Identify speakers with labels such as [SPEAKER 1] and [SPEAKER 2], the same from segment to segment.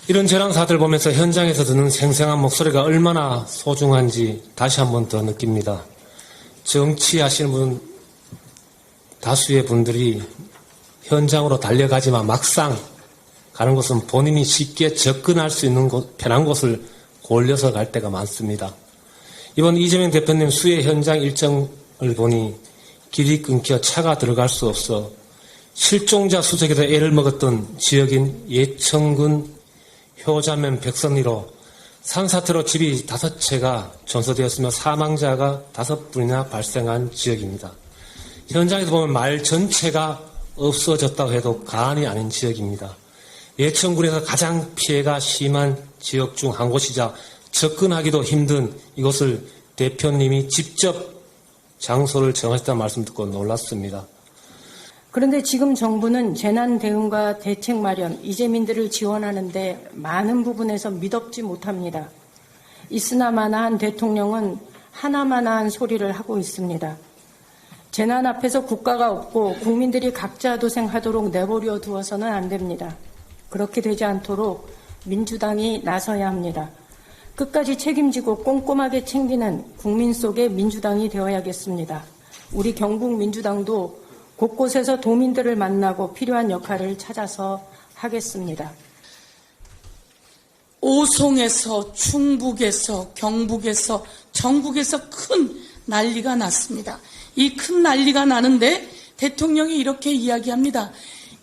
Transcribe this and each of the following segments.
[SPEAKER 1] 이런 재난사들 보면서 현장에서 듣는 생생한 목소리가 얼마나 소중한지 다시 한 번 더 느낍니다. 정치하시는 분, 다수의 분들이 현장으로 달려가지만 막상 가는 곳은 본인이 쉽게 접근할 수 있는 곳, 편한 곳을 골려서 갈 때가 많습니다. 이번 이재명 대표님 수해 현장 일정을 보니 길이 끊겨 차가 들어갈 수 없어 실종자 수색에도 애를 먹었던 지역인 예천군 효자면 백선리로 산사태로 집이 5채가 전소되었으며 사망자가 5분이나 발생한 지역입니다. 현장에서 보면 마을 전체가 없어졌다고 해도 과언이 아닌 지역입니다. 예천군에서 가장 피해가 심한 지역 중 한 곳이자 접근하기도 힘든 이곳을 대표님이 직접 장소를 정하셨다는 말씀 듣고 놀랐습니다.
[SPEAKER 2] 그런데 지금 정부는 재난 대응과 대책 마련, 이재민들을 지원하는 데 많은 부분에서 미덥지 못합니다. 있으나마나한 대통령은 하나마나한 소리를 하고 있습니다. 재난 앞에서 국가가 없고 국민들이 각자 도생하도록 내버려 두어서는 안 됩니다. 그렇게 되지 않도록 민주당이 나서야 합니다. 끝까지 책임지고 꼼꼼하게 챙기는 국민 속의 민주당이 되어야겠습니다. 우리 경북 민주당도 곳곳에서 도민들을 만나고 필요한 역할을 찾아서 하겠습니다.
[SPEAKER 3] 오송에서 충북에서 경북에서 전국에서 큰 난리가 났습니다. 이 큰 난리가 나는데 대통령이 이렇게 이야기합니다.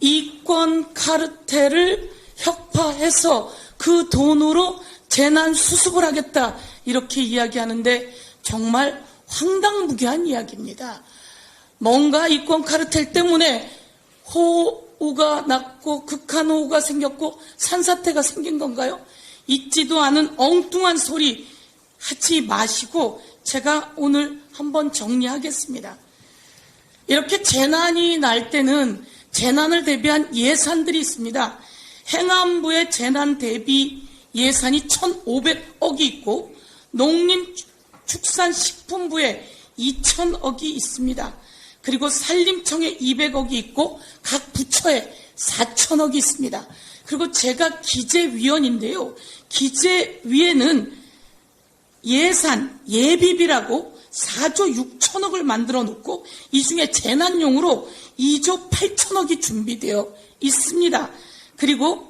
[SPEAKER 3] 이권 카르텔을 혁파해서 그 돈으로 재난 수습을 하겠다 이렇게 이야기하는데 정말 황당무계한 이야기입니다. 뭔가 이권 카르텔 때문에 호우가 났고 극한호우가 생겼고 산사태가 생긴 건가요? 있지도 않은 엉뚱한 소리 하지 마시고 제가 오늘 한번 정리하겠습니다. 이렇게 재난이 날 때는 재난을 대비한 예산들이 있습니다. 행안부의 재난 대비 예산이 1,500억이 있고 농림축산식품부에 2,000억이 있습니다. 그리고 산림청에 200억이 있고 각 부처에 4,000억이 있습니다. 그리고 제가 기재위원인데요. 기재위에는 예산, 예비비라고 4조 6천억을 만들어 놓고 이 중에 재난용으로 2조 8천억이 준비되어 있습니다. 그리고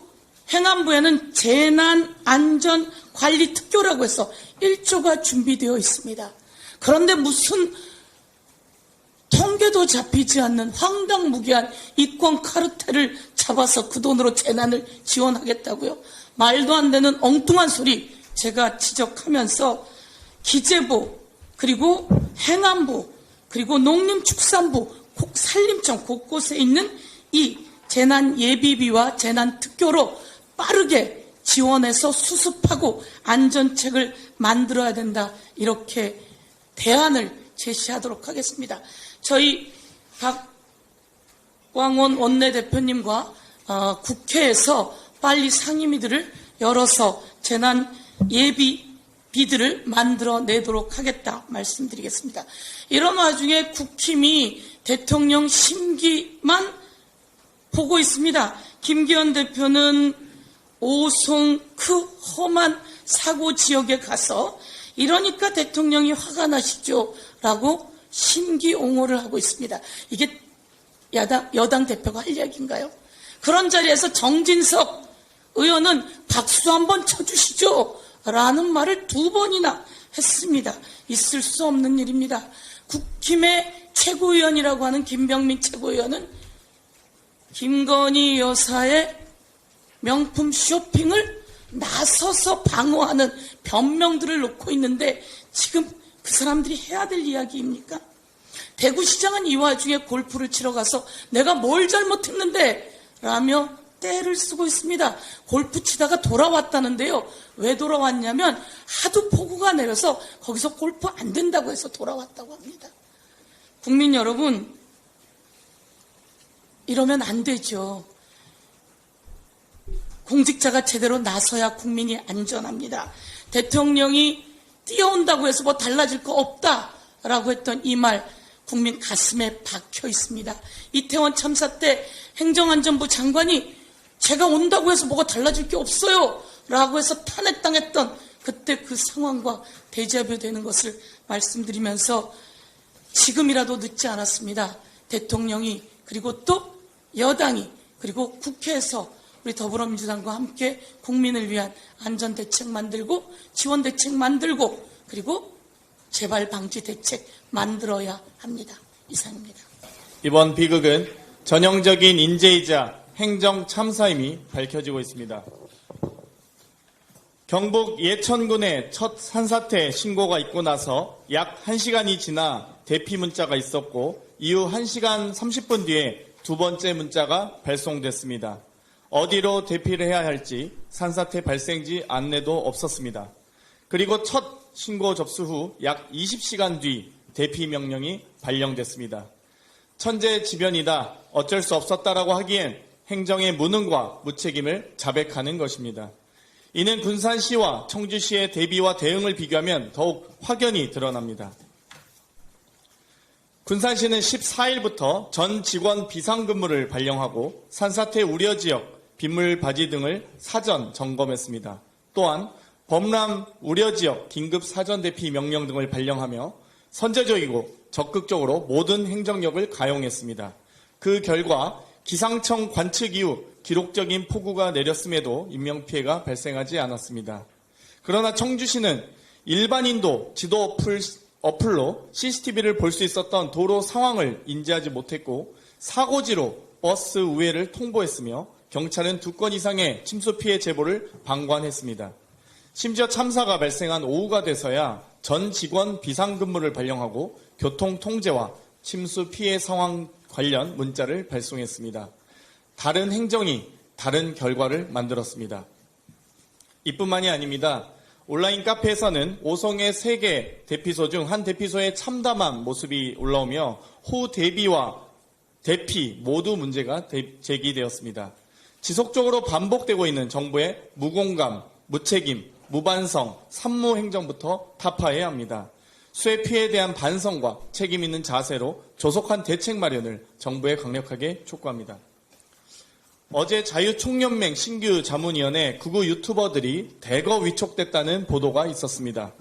[SPEAKER 3] 행안부에는 재난안전관리특교라고 해서 1조가 준비되어 있습니다. 그런데 무슨 통계도 잡히지 않는 황당무계한 이권 카르텔을 잡아서 그 돈으로 재난을 지원하겠다고요? 말도 안 되는 엉뚱한 소리 제가 지적하면서 기재부 그리고 행안부 그리고 농림축산부 산림청 곳곳에 있는 이 재난예비비와 재난특교로 빠르게 지원해서 수습하고 안전책을 만들어야 된다 이렇게 대안을 제시하도록 하겠습니다. 저희 박광원 원내대표님과 국회에서 빨리 상임위들을 열어서 재난 예비비들을 만들어내도록 하겠다 말씀드리겠습니다. 이런 와중에 국힘이 대통령 심기만 보고 있습니다. 김기현 대표는 오송 그 험한 사고 지역에 가서 이러니까 대통령이 화가 나시죠 라고 심기옹호를 하고 있습니다. 이게 여당 대표가 할 이야기인가요? 그런 자리에서 정진석 의원은 박수 한번 쳐주시죠 라는 말을 2번이나 했습니다. 있을 수 없는 일입니다. 국힘의 최고위원이라고 하는 김병민 최고위원은 김건희 여사의 명품 쇼핑을 나서서 방어하는 변명들을 놓고 있는데 지금 그 사람들이 해야 될 이야기입니까? 대구시장은 이 와중에 골프를 치러 가서 내가 뭘 잘못했는데 라며 떼를 쓰고 있습니다. 골프 치다가 돌아왔다는데요. 왜 돌아왔냐면 하도 폭우가 내려서 거기서 골프 안 된다고 해서 돌아왔다고 합니다. 국민 여러분, 이러면 안 되죠. 공직자가 제대로 나서야 국민이 안전합니다. 대통령이 뛰어온다고 해서 뭐 달라질 거 없다라고 했던 이 말 국민 가슴에 박혀 있습니다. 이태원 참사 때 행정안전부 장관이 제가 온다고 해서 뭐가 달라질 게 없어요 라고 해서 탄핵당했던 그때 그 상황과 데자뷰 되는 것을 말씀드리면서 지금이라도 늦지 않았습니다. 대통령이 그리고 또 여당이 그리고 국회에서 우리 더불어민주당과 함께 국민을 위한 안전대책 만들고 지원대책 만들고 그리고 재발 방지 대책 만들어야 합니다. 이상입니다.
[SPEAKER 4] 이번 비극은 전형적인 인재이자 행정 참사임이 밝혀지고 있습니다. 경북 예천군의 첫 산사태 신고가 있고 나서 약 1시간이 지나 대피 문자가 있었고 이후 1시간 30분 뒤에 두 번째 문자가 발송됐습니다. 어디로 대피를 해야 할지 산사태 발생지 안내도 없었습니다. 그리고 첫 신고 접수 후 약 20시간 뒤 대피 명령이 발령됐습니다. 천재지변이다, 어쩔 수 없었다라고 하기엔 행정의 무능과 무책임을 자백하는 것입니다. 이는 군산시와 청주시의 대비와 대응을 비교하면 더욱 확연히 드러납니다. 군산시는 14일부터 전 직원 비상근무를 발령하고 산사태 우려 지역, 빗물 바지 등을 사전 점검했습니다. 또한 범람 우려 지역 긴급 사전 대피 명령 등을 발령하며 선제적이고 적극적으로 모든 행정력을 가용했습니다. 그 결과 기상청 관측 이후 기록적인 폭우가 내렸음에도 인명피해가 발생하지 않았습니다. 그러나 청주시는 일반인도 지도 어플로 CCTV를 볼 수 있었던 도로 상황을 인지하지 못했고 사고지로 버스 우회를 통보했으며 경찰은 2건 이상의 침수 피해 제보를 방관했습니다. 심지어 참사가 발생한 오후가 돼서야 전 직원 비상근무를 발령하고 교통 통제와 침수 피해 상황 관련 문자를 발송했습니다. 다른 행정이 다른 결과를 만들었습니다. 이뿐만이 아닙니다. 온라인 카페에서는 오송의 3개 대피소 중 한 대피소의 참담한 모습이 올라오며 호 대비와 대피 모두 문제가 제기되었습니다. 지속적으로 반복되고 있는 정부의 무공감, 무책임, 무반성, 산무행정부터 타파해야 합니다. 수해 피해에 대한 반성과 책임 있는 자세로 조속한 대책 마련을 정부에 강력하게 촉구합니다. 어제 자유총연맹 신규 자문위원회 극우 유튜버들이 대거 위촉됐다는 보도가 있었습니다.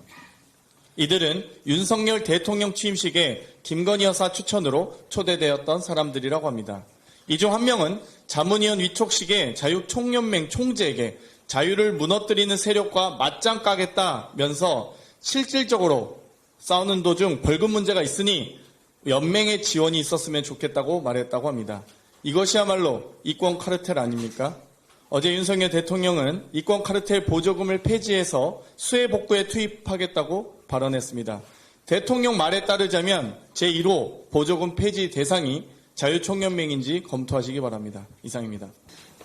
[SPEAKER 4] 이들은 윤석열 대통령 취임식에 김건희 여사 추천으로 초대되었던 사람들이라고 합니다. 이 중 한 명은 자문위원 위촉식에 자유총연맹 총재에게 자유를 무너뜨리는 세력과 맞짱 까겠다면서 실질적으로 싸우는 도중 벌금 문제가 있으니 연맹의 지원이 있었으면 좋겠다고 말했다고 합니다. 이것이야말로 이권 카르텔 아닙니까? 어제 윤석열 대통령은 이권 카르텔 보조금을 폐지해서 수해 복구에 투입하겠다고 발언했습니다. 대통령 말에 따르자면 제1호 보조금 폐지 대상이 자유총연맹인지 검토하시기 바랍니다. 이상입니다.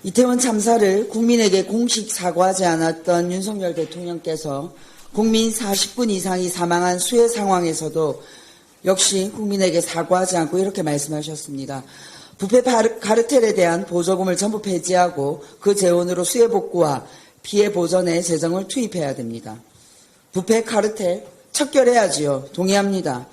[SPEAKER 5] 이태원 참사를 국민에게 공식 사과하지 않았던 윤석열 대통령께서 국민 40분 이상이 사망한 수해 상황에서도 역시 국민에게 사과하지 않고 이렇게 말씀하셨습니다. 부패 카르텔에 대한 보조금을 전부 폐지하고 그 재원으로 수해 복구와 피해 보전에 재정을 투입해야 됩니다. 부패 카르텔 척결해야지요. 동의합니다.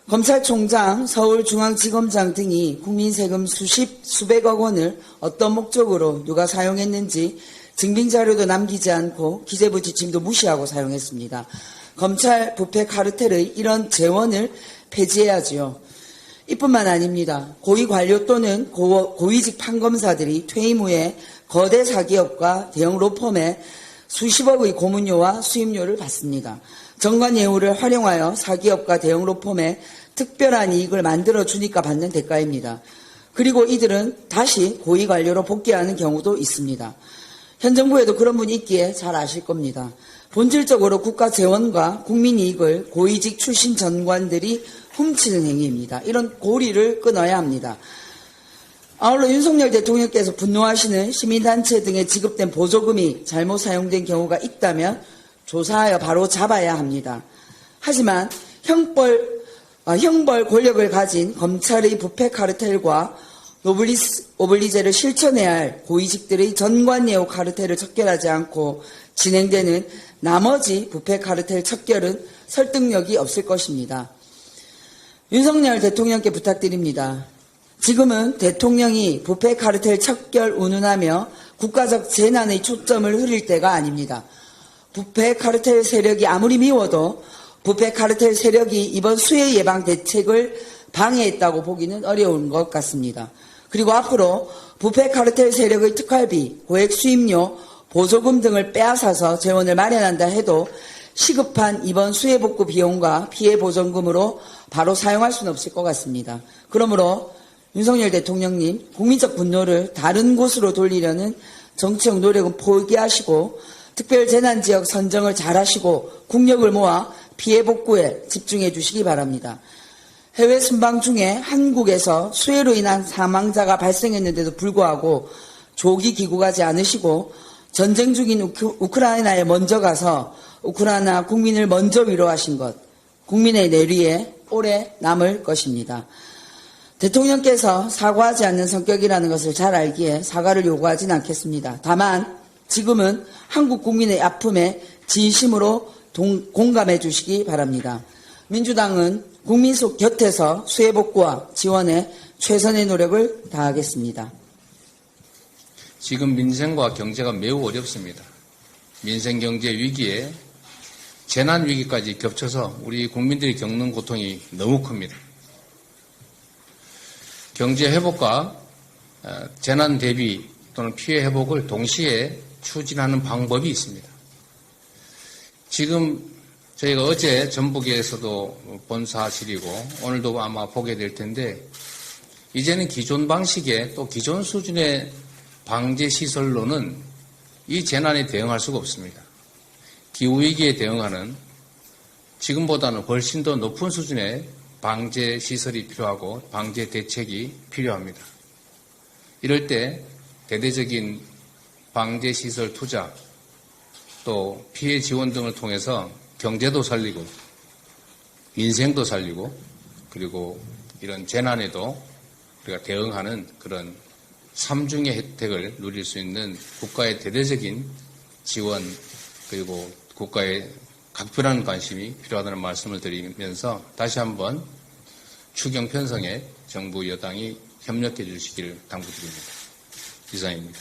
[SPEAKER 5] 검찰총장, 서울중앙지검장 등이 국민 세금 수백억 원을 어떤 목적으로 누가 사용했는지 증빙자료도 남기지 않고 기재부 지침도 무시하고 사용했습니다. 검찰 부패 카르텔의 이런 재원을 폐지해야지요. 이뿐만 아닙니다. 고위 관료 또는 고위직 판검사들이 퇴임 후에 거대 사기업과 대형 로펌에 수십억의 고문료와 수임료를 받습니다. 정관 예우를 활용하여 사기업과 대형 로펌에 특별한 이익을 만들어주니까 받는 대가입니다. 그리고 이들은 다시 고위 관료로 복귀하는 경우도 있습니다. 현 정부에도 그런 분이 있기에 잘 아실 겁니다. 본질적으로 국가 재원과 국민 이익을 고위직 출신 전관들이 훔치는 행위입니다. 이런 고리를 끊어야 합니다. 아울러 윤석열 대통령께서 분노하시는 시민단체 등에 지급된 보조금이 잘못 사용된 경우가 있다면 조사하여 바로 잡아야 합니다. 하지만 형벌 권력을 가진 검찰의 부패 카르텔과 오블리제를 실천해야 할 고위직들의 전관예우 카르텔을 척결하지 않고 진행되는 나머지 부패 카르텔 척결은 설득력이 없을 것입니다. 윤석열 대통령께 부탁드립니다. 지금은 대통령이 부패 카르텔 척결 운운하며 국가적 재난의 초점을 흐릴 때가 아닙니다. 부패 카르텔 세력이 아무리 미워도 부패 카르텔 세력이 이번 수해 예방 대책을 방해했다고 보기는 어려운 것 같습니다. 그리고 앞으로 부패 카르텔 세력의 특활비, 고액 수임료, 보조금 등을 빼앗아서 재원을 마련한다 해도 시급한 이번 수해 복구 비용과 피해 보전금으로 바로 사용할 수는 없을 것 같습니다. 그러므로 윤석열 대통령님, 국민적 분노를 다른 곳으로 돌리려는 정치적 노력은 포기하시고 특별재난지역 선정을 잘하시고 국력을 모아 피해 복구에 집중해 주시기 바랍니다. 해외 순방 중에 한국에서 수해로 인한 사망자가 발생했는데도 불구하고 조기 귀국하지 않으시고 전쟁 중인 우크라이나에 먼저 가서 우크라이나 국민을 먼저 위로하신 것, 국민의 내리에 오래 남을 것입니다. 대통령께서 사과하지 않는 성격이라는 것을 잘 알기에 사과를 요구하진 않겠습니다. 다만 지금은 한국 국민의 아픔에 진심으로 공감해 주시기 바랍니다. 민주당은 국민 속 곁에서 수해 복구와 지원에 최선의 노력을 다하겠습니다.
[SPEAKER 6] 지금 민생과 경제가 매우 어렵습니다. 민생 경제 위기에 재난 위기까지 겹쳐서 우리 국민들이 겪는 고통이 너무 큽니다. 경제 회복과 재난 대비 또는 피해 회복을 동시에 추진하는 방법이 있습니다. 지금 저희가 어제 전북에서도 본 사실이고 오늘도 아마 보게 될 텐데 이제는 기존 방식의 또 기존 수준의 방제 시설로는 이 재난에 대응할 수가 없습니다. 기후위기에 대응하는 지금보다는 훨씬 더 높은 수준의 방제 시설이 필요하고 방제 대책이 필요합니다. 이럴 때 대대적인 방제 시설 투자 또 피해 지원 등을 통해서 경제도 살리고 민생도 살리고 그리고 이런 재난에도 우리가 대응하는 그런 삼중의 혜택을 누릴 수 있는 국가의 대대적인 지원 그리고 국가의 각별한 관심이 필요하다는 말씀을 드리면서 다시 한번 추경 편성에 정부 여당이 협력해 주시기를 당부드립니다. 이상입니다.